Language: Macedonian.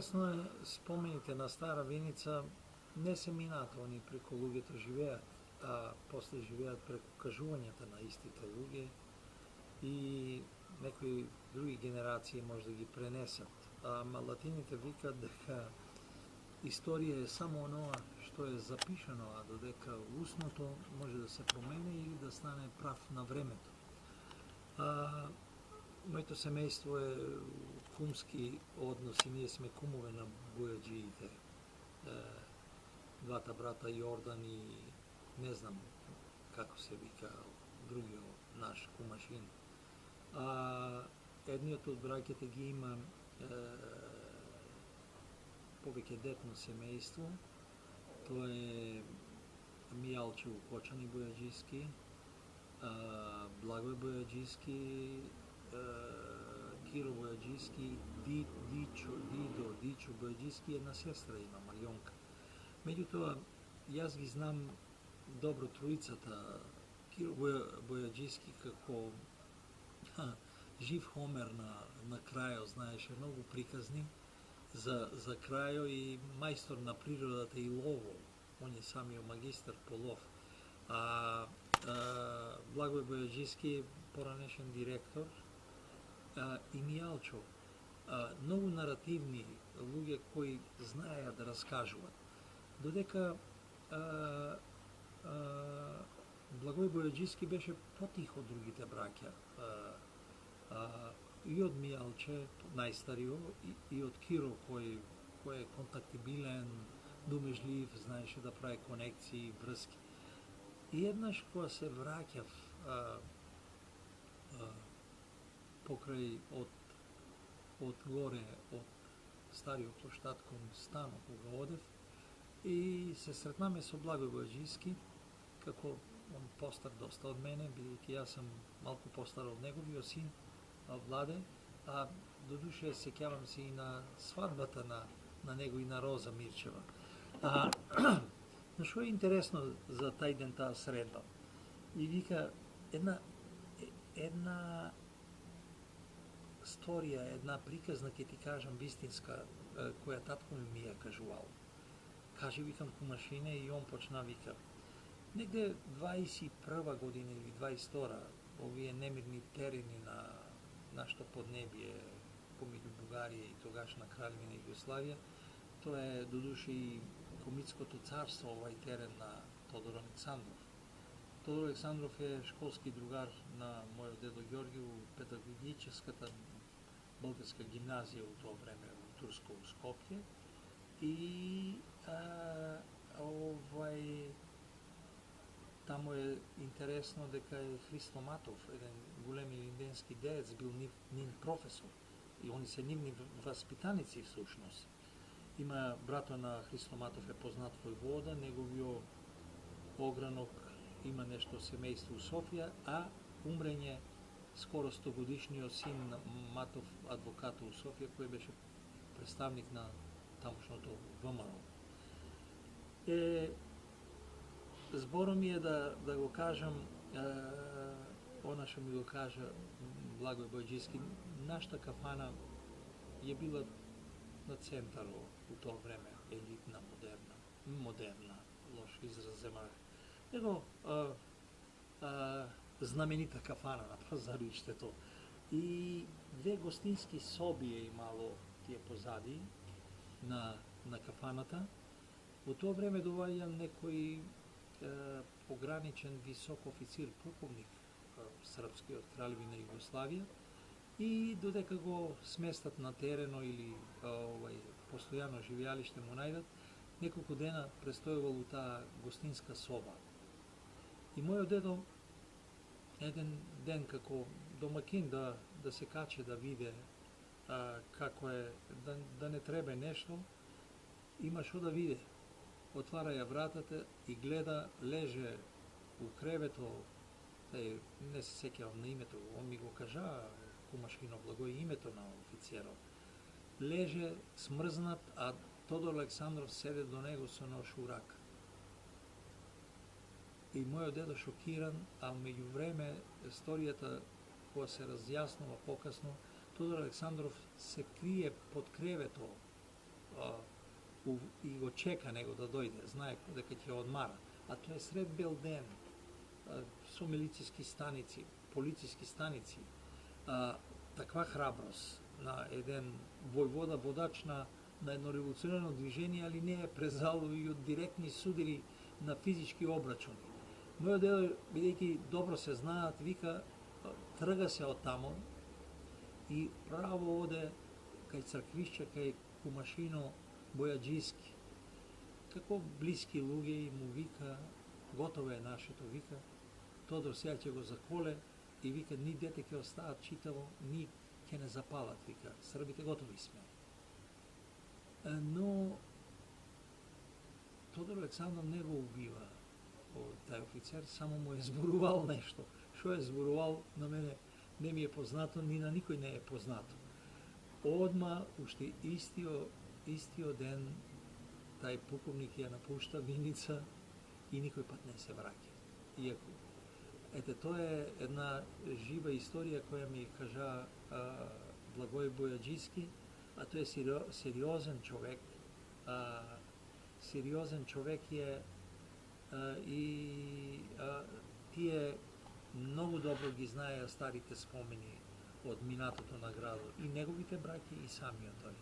интересно е, спомените на Стара Виница не се минаат они преку луѓето живеат, а после живеат преку кажувањата на истите луѓе и некои други генерации може да ги пренесат. Ама латините викат дека историја е само оноа што е запишано, а додека устното може да се промени или да стане прав на времето. Моето семејство е кумски односи, ние сме кумове на бојаджиите. Двата брата Јордан и не знам како се вика другиот наш кумашин. Едниот од браќите ги има повеќе детно семејство. Тоа е Мијалче Укочани Бојаджиски, Благој Бојаджиски, Киро Бојаджиски, Дичо Бојаджиски, една сестра има, Марионка. Меѓутоа, јас ги знам добро троицата. Киро Бојаджиски како жив Хомер на крајо, знаеше многу приказни за крајо и мајстор на природата и лово. Он е самиот магистар по лов. Благој Бојаджиски, поранешен директор, и Мијалчо, многу наративни луѓе кои знаеа да раскажуваат. Додека Благој Бојаджиски беше потих од другите браќа. И од Мијалче, најстарио, и од Киро, кој е контактибилен, думежлив, знаеше да прави конекции, врски. И еднаш кога се враќав покрај од горе, од стариот плоштад кон станот кога одев, и се сретнаме со Благој Бојаджиски, како он постар доста од мене, бидејќи јас сум малку постар од неговиот син, Владе, додуше сеќавам се и на свадбата на него и на Роза Мирчева. Но што е интересно за тај ден, таа средба? И вика, една сторија, една приказна, ќе ти кажам вистинска, која татко ми ја кажувал. Кажи, викам, кумашине, и он почна вика. Негде 21 година или 22, овие немирни терени на нашето поднебие помеѓу Бугарија и тогашна кралевина Југославија, тоа е додуше и Комитското царство, овај терен на Тодор Александров. Тодор Александров е школски другар на мојот дедо Ѓорги у педагогическата българска гимназија у тоа време у Турско у Скопје. И тамо е интересно дека е Христо Матов, еден голем илинденски деец, бил нив професор. И они се нивни васпитаници всушност. Има брато на Христо Матов е познат војвода, неговиот огранок има нешто семејство у Софија, а умрење скоро 100 годишниот син на Матов, адвокат у Софија, кој беше представник на тамошното ВМРО. Зборо ми е да го кажам, она што ми го кажа Благој Бојаджиски, нашата кафана е била на центаро у тоа време, елитна, модерна, лош израз земах, него знаменита кафана на Пазариште. И две гостински соби е имало тие позади на кафаната. Во тоа време доаѓа некој пограничен висок официр, полковник српски од Кралевина Југославија, и додека го сместат на терено или постојано живеалиште му најдат, неколку дена престојувал у таа гостинска соба. И мојот дедо еден ден како домакин да се каче да виде како е, да не требе нешто, има што да виде. Отвара ја вратата и гледа, леже у кревето, не се сеќавам на името, он ми го кажа, кумашино Благој, името на офицерот. Леже смрзнат, а Тодор Александров седе до него со нож у рака. И мојот дедо шокиран, а меѓу време историјата која се разјаснува покасно, Тодор Александров се крие под кревето и го чека него да дојде, знае дека ќе одмара, а тоа е сред бел ден, со милициски станици, полициски станици, таква храброст на еден војвода, водач на едно револуционарно движение, али не е презало и од директни судири на физички обрачуни. Мојот дедо, бидејќи добро се знаат, вика, трга се од тамо и право оде кај црквишче, кај кумашино Бојаджиски. Како блиски луѓе и му вика, готово е нашето, вика, Тодор сега ќе го заколе и вика, ни дете ќе остаат читаво, ни ќе не запалат, вика, србите готови сме. Но Тодор Александров не го убива тај офицер, само му е зборувал нешто. Што е зборувал, на мене не ми е познато, ни на никој не е познато. Одма, уште истиот ден, тај полковник ја напушта Виница и никој пат не се враќа. Иако, ете, тоа е една жива историја која ми кажа Благој Бојаджиски, а тој е сериозен човек. Сериозен човек е и тие многу добро ги знаеа старите спомени од минатото на градот, и неговите браќи и самиот тој.